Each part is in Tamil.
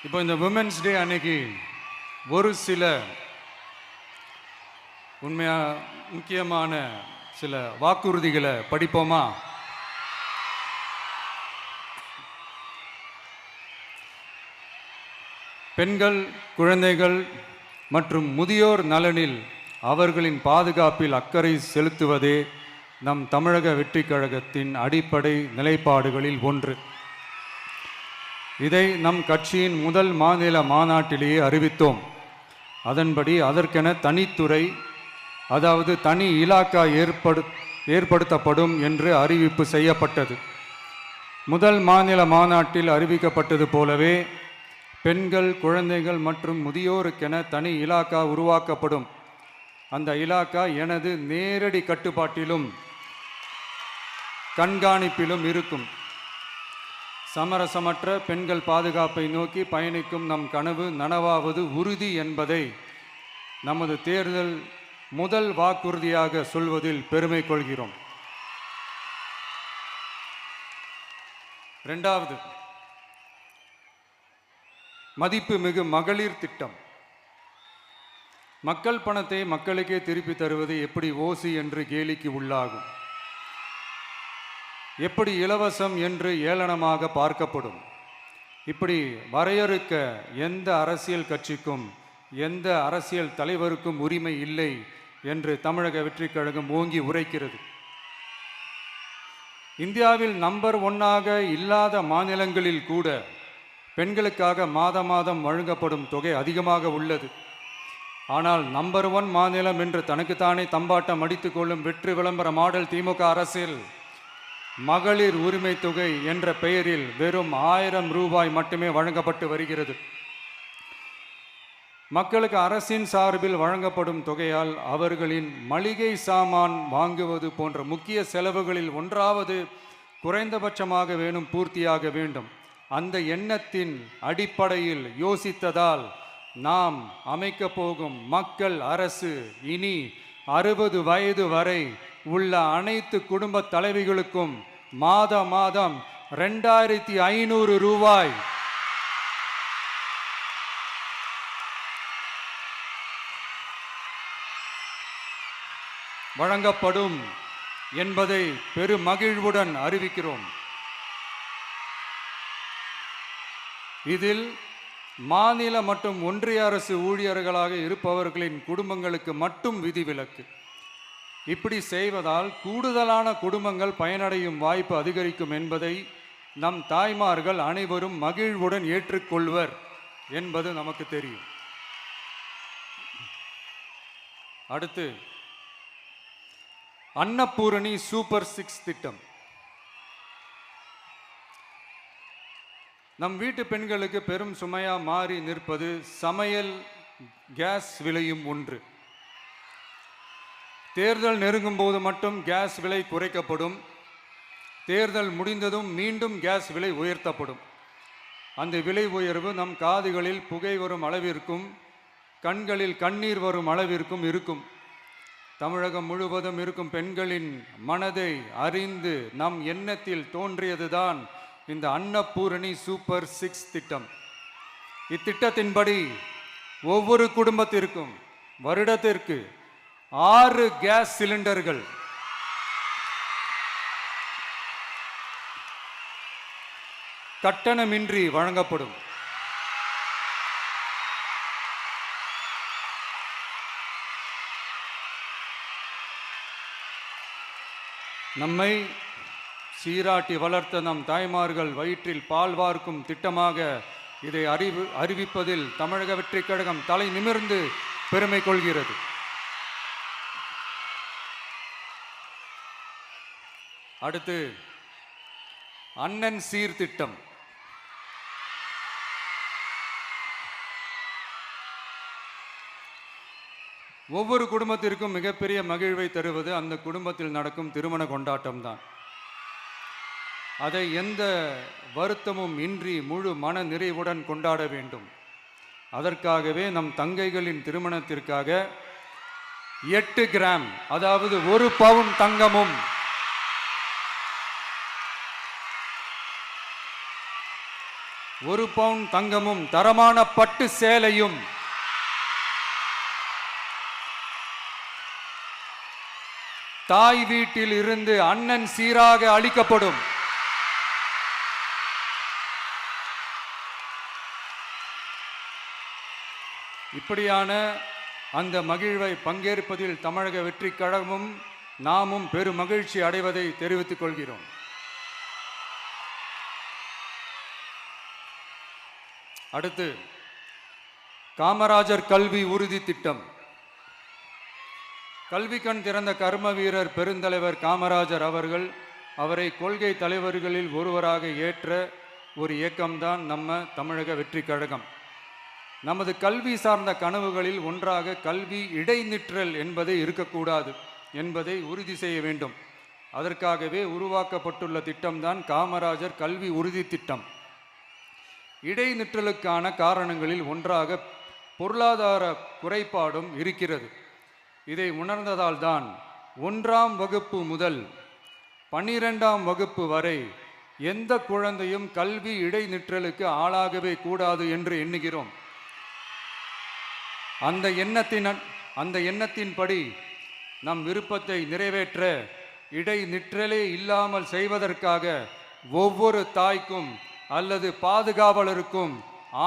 இப்போ இந்த விமென்ஸ் டே அன்னைக்கு ஒரு சில உண்மையா முக்கியமான சில வாக்குறுதிகளை படிப்போமா? பெண்கள், குழந்தைகள் மற்றும் முதியோர் நலனில் அவர்களின் பாதுகாப்பில் அக்கறை செலுத்துவதே நம் தமிழக வெற்றிக் கழகத்தின் அடிப்படை நிலைப்பாடுகளில் ஒன்று. இதை நம் கட்சியின் முதல் மாநில மாநாட்டிலேயே அறிவித்தோம். அதன்படி அதற்கென தனித்துறை, அதாவது தனி இலாக்கா ஏற்படுத்தப்படும் என்று அறிவிப்பு செய்யப்பட்டது. முதல் மாநில மாநாட்டில் அறிவிக்கப்பட்டது போலவே பெண்கள், குழந்தைகள் மற்றும் முதியோருக்கென தனி இலாக்கா உருவாக்கப்படும். அந்த இலாக்கா எனது நேரடி கட்டுப்பாட்டிலும் கண்காணிப்பிலும் இருக்கும். சமரசமற்ற பெண்கள் பாதுகாப்பை நோக்கி பயணிக்கும் நம் கனவு நனவாவது உறுதி என்பதை நமது தேர்தல் முதல் வாக்குறுதியாக சொல்வதில் பெருமை கொள்கிறோம். இரண்டாவது, மதிப்புமிகு மகளிர் திட்டம். மக்கள் பணத்தை மக்களுக்கே திருப்பி தருவது எப்படி ஓசி என்று கேலிக்கு உள்ளாகும், எப்படி இலவசம் என்று ஏளனமாக பார்க்கப்படும். இப்படி வரையறுக்க எந்த அரசியல் கட்சிக்கும் எந்த அரசியல் தலைவருக்கும் உரிமை இல்லை என்று தமிழக வெற்றிக் கழகம் ஓங்கி உரைக்கிறது. இந்தியாவில் நம்பர் 1 இல்லாத மாநிலங்களில் கூட பெண்களுக்காக மாதம் வழங்கப்படும் தொகை அதிகமாக உள்ளது. ஆனால் நம்பர் 1 மாநிலம் என்று தனக்குத்தானே தம்பாட்டம் அடித்துக் கொள்ளும் வெற்றி விளம்பர மாடல் திமுக அரசில் மகளிர் உரிமை தொகை என்ற பெயரில் வெறும் 1000 ரூபாய் மட்டுமே வழங்கப்பட்டு வருகிறது. மக்களுக்கு அரசின் சார்பில் வழங்கப்படும் தொகையால் அவர்களின் மளிகை சாமான் வாங்குவது போன்ற முக்கிய செலவுகளில் ஒன்றாவது குறைந்தபட்சமாக பூர்த்தியாக வேண்டும். அந்த எண்ணத்தின் அடிப்படையில் யோசித்ததால் நாம் அமைக்கப் போகும் மக்கள் அரசு இனி 60 வயது வரை உள்ள அனைத்து குடும்ப தலைவிகளுக்கும் மாதம் 2500 ரூபாய் வழங்கப்படும் என்பதை பெருமகிழ்வுடன் அறிவிக்கிறோம். இதில் மாநில மற்றும் ஒன்றிய அரசு ஊழியர்களாக இருப்பவர்களின் குடும்பங்களுக்கு மட்டும் விதிவிலக்கு. இப்படி செய்வதால் கூடுதலான குடும்பங்கள் பயனடையும் வாய்ப்பு அதிகரிக்கும் என்பதை நம் தாய்மார்கள் அனைவரும் மகிழ்வுடன் ஏற்றுக்கொள்வர் என்பது நமக்கு தெரியும். அடுத்து, அன்னபூரணி சூப்பர் 6 திட்டம். நம் வீட்டு பெண்களுக்கு பெரும் சுமையா மாறி நிற்பது சமையல் கேஸ் விலையும் ஒன்று. தேர்தல் நெருங்கும் போது மட்டும் கேஸ் விலை குறைக்கப்படும். தேர்தல் முடிந்ததும் மீண்டும் கேஸ் விலை உயர்த்தப்படும். அந்த விலை உயர்வு நம் காதுகளில் புகை வரும் அளவிற்கும் கண்களில் கண்ணீர் வரும் அளவிற்கும் இருக்கும். தமிழகம் முழுவதும் இருக்கும் பெண்களின் மனதை அறிந்து நம் எண்ணத்தில் தோன்றியதுதான் இந்த அன்னபூரணி சூப்பர் 6 திட்டம். இத்திட்டத்தின்படி ஒவ்வொரு குடும்பத்திற்கும் வருடத்திற்கு 6 கேஸ் சிலிண்டர்கள் கட்டணமின்றி வழங்கப்படும். நம்மை சீராட்டி வளர்த்த நம் தாய்மார்கள் வயிற்றில் பால் வார்க்கும் திட்டமாக இதை அறிவிப்பதில் தமிழக வெற்றிக் கழகம் தலை நிமிர்ந்து பெருமை கொள்கிறது. அடுத்து, அண்ணன் சீர்திட்டம். ஒவ்வொரு குடும்பத்திற்கும் மிகப்பெரிய மகிழ்வை தருவது அந்த குடும்பத்தில் நடக்கும் திருமண கொண்டாட்டம்தான். அதை எந்த வருத்தமும் இன்றி முழு மன நிறைவுடன் கொண்டாட வேண்டும். அதற்காகவே நம் தங்கைகளின் திருமணத்திற்காக 8 கிராம், அதாவது 1 பவுன் தங்கமும் 1 பவுன் தங்கமும் தரமான பட்டு சேலையும் தாய் வீட்டில் இருந்து அண்ணன் சீராக அளிக்கப்படும். இப்படியான அந்த மகிழ்வை பங்கேற்பதில் தமிழக வெற்றி கழகமும் நாமும் பெரும் மகிழ்ச்சி அடைவதை தெரிவித்துக் கொள்கிறோம். அடுத்து காமராஜர் கல்வி உறுதி திட்டம். கல்வி கண் திறந்த கர்ம வீரர் பெருந்தலைவர் காமராஜர் அவரை கொள்கை தலைவர்களில் ஒருவராக ஏற்ற ஒரு இயக்கம்தான் நம்ம தமிழக வெற்றி கழகம். நமது கல்வி சார்ந்த கனவுகளில் ஒன்றாக கல்வி இடைநிற்றல் என்பதை இருக்கக்கூடாது என்பதை உறுதி செய்ய வேண்டும். அதற்காகவே உருவாக்கப்பட்டுள்ள திட்டம்தான் காமராஜர் கல்வி உறுதி திட்டம். இடைநிற்றலுக்கான காரணங்களில் ஒன்றாக பொருளாதார குறைபாடும் இருக்கிறது. இதை உணர்ந்ததால் தான் 1ஆம் வகுப்பு முதல் 12ஆம் வகுப்பு வரை எந்த குழந்தையும் கல்வி இடைநிற்றலுக்கு ஆளாகவே கூடாது என்று எண்ணுகிறோம். அந்த எண்ணத்தின்படி நம் விருப்பத்தை நிறைவேற்ற இடைநிற்றலே இல்லாமல் செய்வதற்காக ஒவ்வொரு தாய்க்கும் அல்லது பாதுகாவலருக்கும்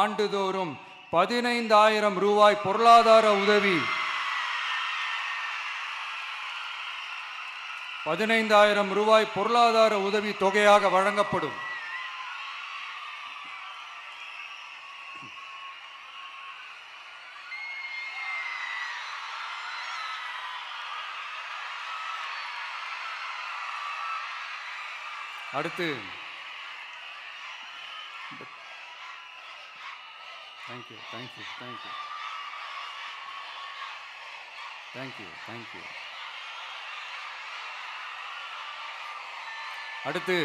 ஆண்டுதோறும் 15,000 ரூபாய் பொருளாதார உதவி 15,000 ரூபாய் பொருளாதார உதவி தொகையாக வழங்கப்படும். அடுத்து தேங்க்யூ. அடுத்து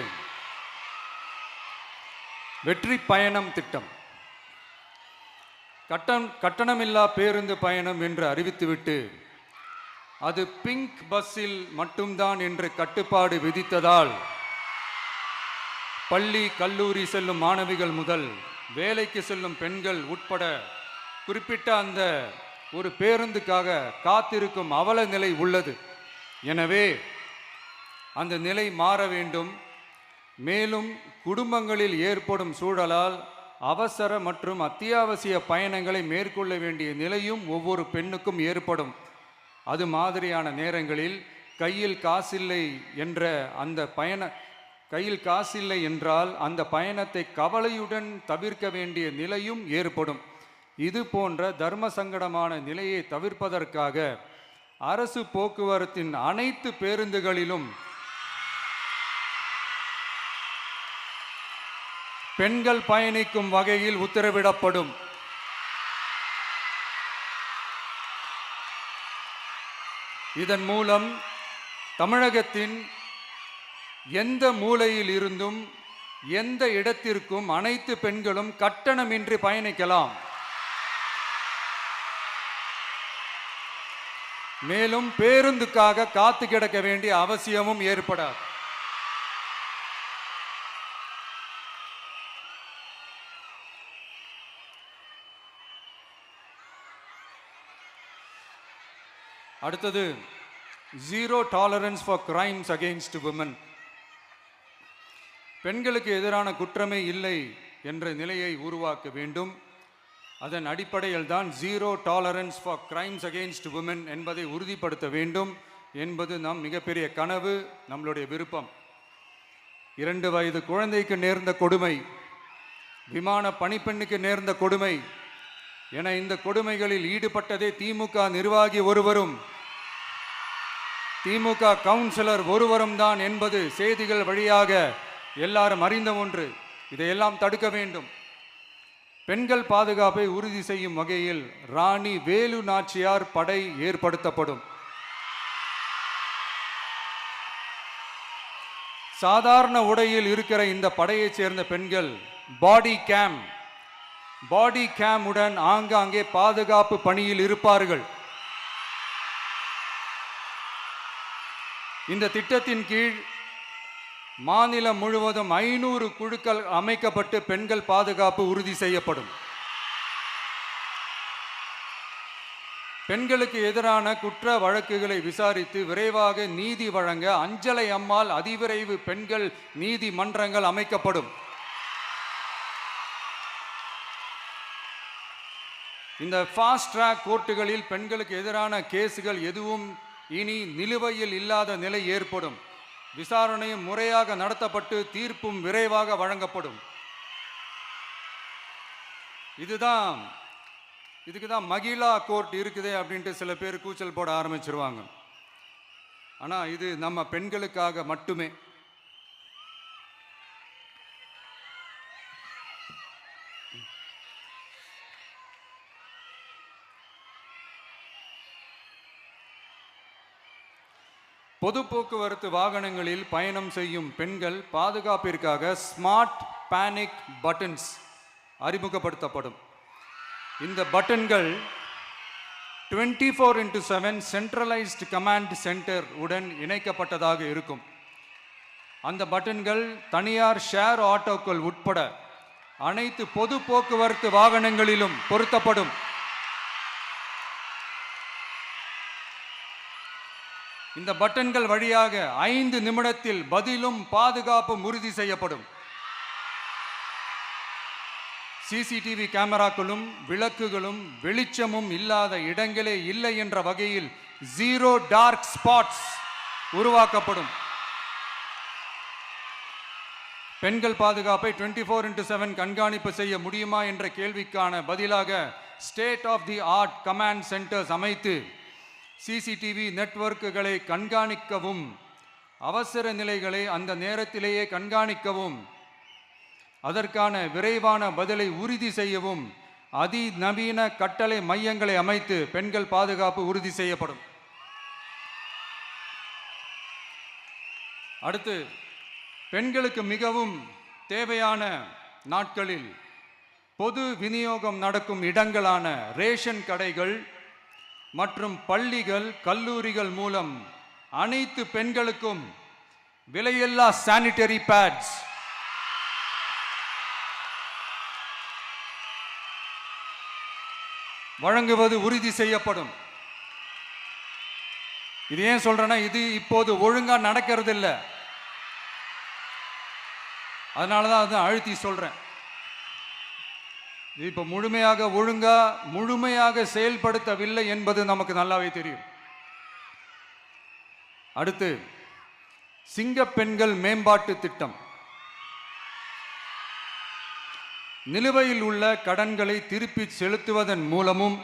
வெற்றி பயணம் திட்டம். கட்டணமில்லா பேருந்து பயணம் என்று அறிவித்துவிட்டு அது பிங்க் பஸ்ஸில் மட்டும்தான் என்று கட்டுப்பாடு விதித்ததால் பள்ளி கல்லூரி செல்லும் மாணவிகள் முதல் வேலைக்கு செல்லும் பெண்கள் உட்பட குறிப்பிட்ட அந்த ஒரு பேருந்துக்காக காத்திருக்கும் அவல நிலை உள்ளது. எனவே அந்த நிலை மாற வேண்டும். மேலும் குடும்பங்களில் ஏற்படும் சூழலால் அவசர மற்றும் அத்தியாவசிய பயணங்களை மேற்கொள்ள வேண்டிய நிலையும் ஒவ்வொரு பெண்ணுக்கும் ஏற்படும். அது மாதிரியான நேரங்களில் கையில் காசில்லை என்றால் அந்த பயணத்தை கவலையுடன் தவிர்க்க வேண்டிய நிலையும் ஏற்படும். இது போன்ற தர்ம சங்கடமான நிலையை தவிர்ப்பதற்காக அரசு போக்குவரத்தின் அனைத்து பேருந்துகளிலும் பெண்கள் பயணிக்கும் வகையில் உத்தரவிடப்படும். இதன் மூலம் தமிழகத்தின் எந்த மூலையில் இருந்தும் எந்த இடத்திற்கும் அனைத்து பெண்களும் கட்டணமின்றி பயணிக்கலாம். மேலும் பேருந்துக்காக காத்து கிடக்க வேண்டிய அவசியமும் ஏற்படாது. அடுத்தது zero tolerance for crimes against women. பெண்களுக்கு எதிரான குற்றமே இல்லை என்ற நிலையை உருவாக்க வேண்டும். அதன் அடிப்படையில் தான் zero tolerance for crimes against women என்பதை உறுதிப்படுத்த வேண்டும் என்பது நம் மிகப்பெரிய கனவு, நம்மளுடைய விருப்பம். 2 வயது குழந்தைக்கு நேர்ந்த கொடுமை, விமான பணிப்பெண்ணுக்கு நேர்ந்த கொடுமை என இந்த கொடுமைகளில் ஈடுபட்டதே திமுக நிர்வாகி ஒருவரும் திமுக கவுன்சிலர் ஒருவரும் தான் என்பது செய்திகள் வழியாக எல்லாரும் அறிந்த ஒன்று. இதையெல்லாம் தடுக்க வேண்டும். பெண்கள் பாதுகாப்பை உறுதி செய்யும் வகையில் ராணி வேலு நாச்சியார் படை ஏற்படுத்தப்படும். சாதாரண உடையில் இருக்கிற இந்த படையைச் சேர்ந்த பெண்கள் பாடி கேம் உடன் ஆங்காங்கே பாதுகாப்பு பணியில் இருப்பார்கள். இந்த திட்டத்தின் கீழ் மாநிலம் முழுவதும் 500 குழுக்கள் அமைக்கப்பட்டு பெண்கள் பாதுகாப்பு உறுதி செய்யப்படும். பெண்களுக்கு எதிரான குற்ற வழக்குகளை விசாரித்து விரைவாக நீதி வழங்க அஞ்சலை அம்மாள் அதிவிரைவு பெண்கள் நீதிமன்றங்கள் அமைக்கப்படும். இந்த ஃபாஸ்ட் ட்ராக் கோர்ட்டுகளில் பெண்களுக்கு எதிரான கேஸுகள் எதுவும் இனி நிலுவையில் இல்லாத நிலை ஏற்படும். விசாரணையும் முறையாக நடத்தப்பட்டு தீர்ப்பும் விரைவாக வழங்கப்படும். இதுக்கு தான் மகிழா கோர்ட் இருக்குதே அப்படின்ட்டு சில பேர் கூச்சல் போட ஆரம்பிச்சிருவாங்க. ஆனால் இது நம்ம பெண்களுக்காக மட்டுமே. பொது போக்குவரத்து வாகனங்களில் பயணம் செய்யும் பெண்கள் பாதுகாப்பிற்காக ஸ்மார்ட் பேனிக் பட்டன்ஸ் அறிமுகப்படுத்தப்படும். இந்த பட்டன்கள் 24/7 சென்ட்ரலைஸ்டு கமாண்ட் சென்டர் உடன் இணைக்கப்பட்டதாக இருக்கும். அந்த பட்டன்கள் தனியார் ஷேர் ஆட்டோக்கள் உட்பட அனைத்து பொது போக்குவரத்து வாகனங்களிலும் பொருத்தப்படும். இந்த பட்டன்கள் வழியாக 5 நிமிடத்தில் பதிலும் பாதுகாப்பும் உறுதி செய்யப்படும். சிசிடிவி கேமராக்களும் விளக்குகளும் வெளிச்சமும் இல்லாத இடங்களே இல்லை என்ற வகையில் 0 டார்க் ஸ்பாட்ஸ் உருவாக்கப்படும். பெண்கள் பாதுகாப்பை 24/7 கண்காணிப்பு செய்ய முடியுமா என்ற கேள்விக்கான பதிலாக state of the art command centres அமைத்து சிசிடிவி நெட்வொர்க்குகளை கண்காணிக்கவும் அவசர நிலைகளை அந்த நேரத்திலேயே கண்காணிக்கவும் அதற்கான விரைவான பதிலை உறுதி செய்யவும் அதிநவீன கட்டளை மையங்களை அமைத்து பெண்கள் பாதுகாப்பு உறுதி செய்யப்படும். அடுத்து, பெண்களுக்கு மிகவும் தேவையான நாட்களில் பொது விநியோகம் நடக்கும் இடங்களான ரேஷன் கடைகள் மற்றும் பள்ளிகள் கல்லூரிகள் மூலம் அனைத்து பெண்களுக்கும் விலையில்லா சானிட்டரி பேட்ஸ் வழங்குவது உறுதி செய்யப்படும். இது ஏன் சொல்றேன்னா, இது இப்போது ஒழுங்கா நடக்கிறது இல்லை. அதனாலதான் அதை அழுத்தி சொல்றேன். இப்போ முழுமையாக செயல்படுத்தவில்லை என்பது நமக்கு நல்லாவே தெரியும். அடுத்து, சிங்க பெண்கள் மேம்பாட்டு திட்டம். நிலுவையில் உள்ள கடன்களை திருப்பி செலுத்துவதன் மூலமும்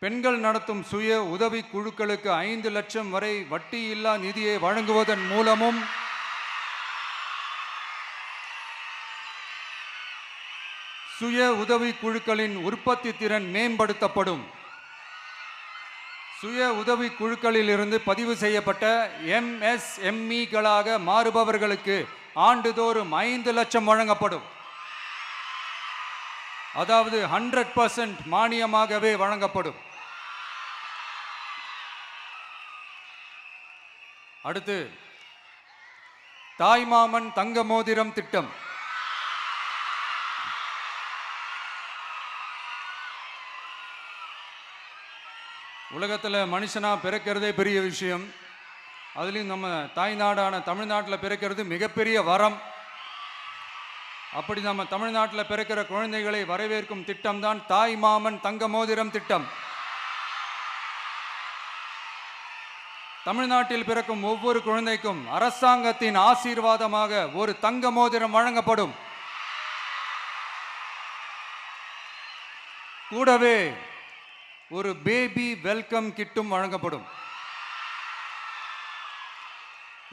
பெண்கள் நடத்தும் சுய உதவி குழுக்களுக்கு 5 லட்சம் வரை வட்டியில்லா நிதியை வழங்குவதன் மூலமும் சுய உதவி குழுக்களின் உற்பத்தி திறன் மேம்படுத்தப்படும். சுய உதவி குழுக்களில் இருந்து பதிவு செய்யப்பட்ட MSMEகளாக மாறுபவர்களுக்கு ஆண்டுதோறும் 5 லட்சம் வழங்கப்படும். அதாவது 100% மானியமாகவே வழங்கப்படும். அடுத்து, தாய்மாமன் தங்க மோதிரம் திட்டம். உலகத்தில் மனுஷனா பிறக்கிறதே பெரிய விஷயம். அதுலேயும் நம்ம தாய்நாடான தமிழ்நாட்டில் பிறக்கிறது மிகப்பெரிய வரம். அப்படி நம்ம தமிழ்நாட்டில் பிறக்கிற குழந்தைகளை வரவேற்கும் திட்டம் தான் தாய் மாமன் தங்க மோதிரம் திட்டம். தமிழ்நாட்டில் பிறக்கும் ஒவ்வொரு குழந்தைக்கும் அரசாங்கத்தின் ஆசீர்வாதமாக ஒரு தங்க மோதிரம் வழங்கப்படும். கூடவே ஒரு பேபி வெல்கம் கிட்டும் வழங்கப்படும்.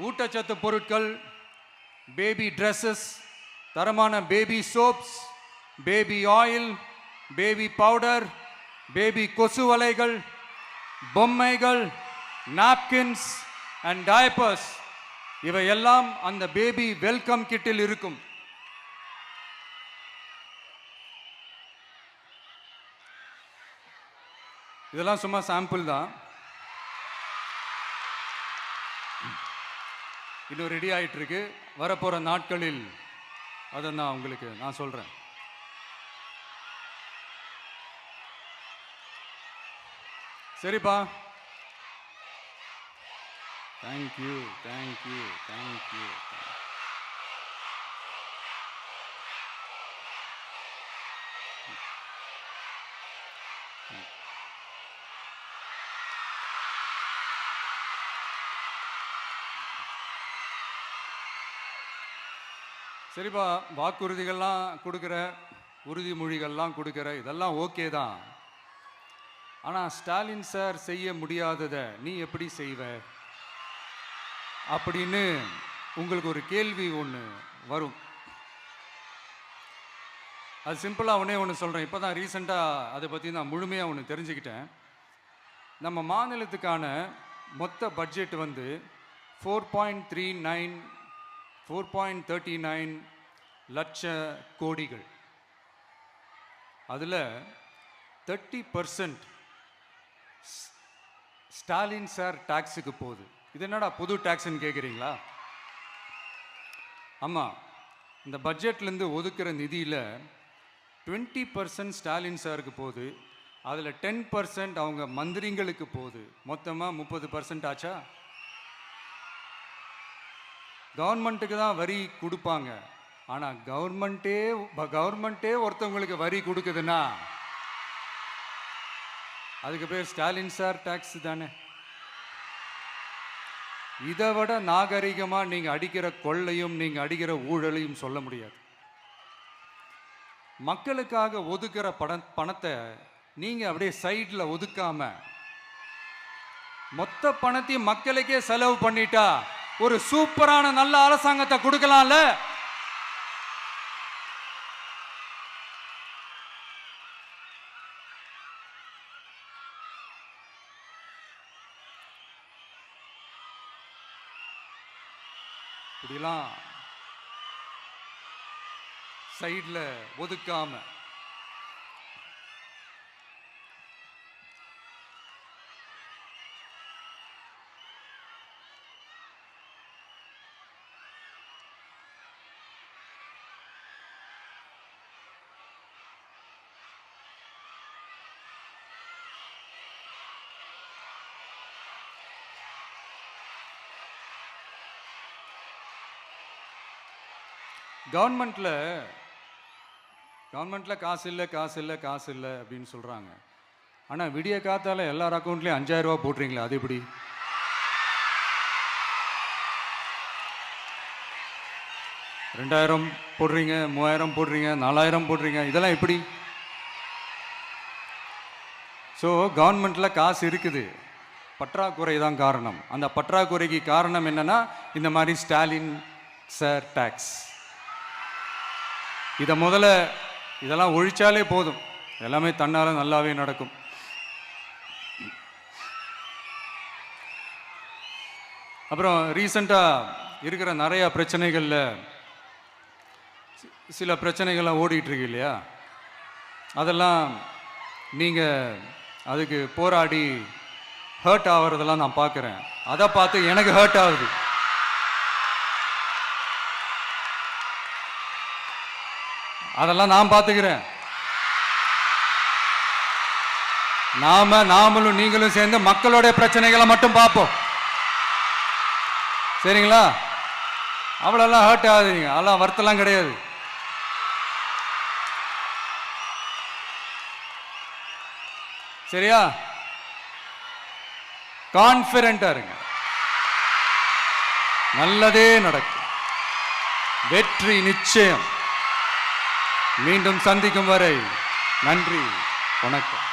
ஊட்டச்சத்து பொருட்கள், பேபி ட்ரெஸ்ஸஸ், தரமான baby soaps, baby oil, baby powder, baby கொசு வலைகள், பொம்மைகள், நாப்கின்ஸ் அண்ட் டயப்பர்ஸ் இவையெல்லாம் அந்த பேபி வெல்கம் கிட்டில் இருக்கும். இதெல்லாம் சும்மா சாம்பிள் தான். இன்னும் ரெடி ஆயிட்டு இருக்கு. வரப்போற நாட்களில் அதை நான் உங்களுக்கு சொல்றேன். சரிப்பா, தேங்க்யூ தேங்க்யூ தேங்க்யூ. சரிப்பா, வாக்குறுதிகள்லாம் கொடுக்குற, உறுதிமொழிகள்லாம் கொடுக்குற, இதெல்லாம் ஓகே தான். ஆனால் ஸ்டாலின் சார் செய்ய முடியாததை நீ எப்படி செய்வ அப்படின்னு உங்களுக்கு ஒரு கேள்வி ஒன்று வரும். அது சிம்பிளாக ஒன்று சொல்கிறேன். இப்போ தான் ரீசெண்டாக அதை பற்றி நான் முழுமையாக ஒன்று தெரிஞ்சுக்கிட்டேன். நம்ம மாநிலத்துக்கான மொத்த பட்ஜெட் வந்து 4.39 லட்ச கோடிகள். அதில் 30% ஸ்டாலின் சார் டாக்ஸுக்கு போகுது. இது என்னடா புது டாக்ஸ்ன்னு கேட்குறீங்களா? ஆமாம், இந்த பட்ஜெட்லேருந்து ஒதுக்குற நிதியில் 20% ஸ்டாலின் சாருக்கு போகுது. அதில் 10% அவங்க மந்திரிங்களுக்கு போகுது. மொத்தமாக 30% ஆச்சா? கவர்மெண்ட்டுக்கு தான் வரி கொடுப்பாங்க. ஆனால் கவர்மெண்ட்டே ஒருத்தவங்களுக்கு வரி கொடுக்குதுன்னா அதுக்கு பேர் ஸ்டாலின் சார் டாக்ஸ் தானே. இதை விட நாகரிகமாக நீங்கள் அடிக்கிற கொள்ளையும் நீங்கள் அடிக்கிற ஊழலையும் சொல்ல முடியாது. மக்களுக்காக ஒதுக்குற பணத்தை நீங்கள் அப்படியே சைடில் ஒதுக்காம மொத்த பணத்தையும் மக்களுக்கே செலவு பண்ணிட்டா ஒரு சூப்பரான நல்ல அரசாங்கத்தை கொடுக்கலாம்ல. இப்படிலாம் சைட்ல ஒதுக்காம கவர்மெண்ட்ல காசு இல்லை அப்படின்னு சொல்றாங்க. ஆனா விடிய காத்தால எல்லார் அக்கௌண்ட்லயும் 5000 ரூபாய் போடுறீங்களா? அது எப்படி? $2000 போடுறீங்க, 3000 போடுறீங்க, 4000 போடுறீங்க, இதெல்லாம் எப்படி? ஸோ கவர்மெண்ட்ல காசு இருக்குது, பற்றாக்குறை தான் காரணம். அந்த பற்றாக்குறைக்கு காரணம் என்னன்னா இந்த மாதிரி ஸ்டாலின் சார் டாக்ஸ். இதை முதல்ல இதெல்லாம் ஒழிச்சாலே போதும், எல்லாமே தன்னால நல்லாவே நடக்கும். அப்புறம் ரீசண்டாக இருக்கிற நிறைய பிரச்சனைகளில் சில பிரச்சனைகள்லாம் ஓடிட்டு இருக்கு இல்லையா? அதெல்லாம் நீங்கள் அதுக்கு போராடி ஹர்ட் ஆகிறதெல்லாம் நான் பார்க்குறேன். அதை பார்த்து எனக்கு ஹர்ட் ஆகுது. அதெல்லாம் நான் பார்த்துக்கிறேன். நாமளும் நீங்களும் சேர்ந்து மக்களுடைய பிரச்சனைகளை மட்டும் பார்ப்போம், சரிங்களா? அவ்வளோலாம் ஹர்ட் ஆகுதுங்க, அதெல்லாம் வருத்தலாம் கிடையாது. சரியா? கான்ஃபிடென்ட்டா இருங்க, நல்லதே நடக்கும், வெற்றி நிச்சயம். மீண்டும் சந்திக்கும் வரை நன்றி, வணக்கம்.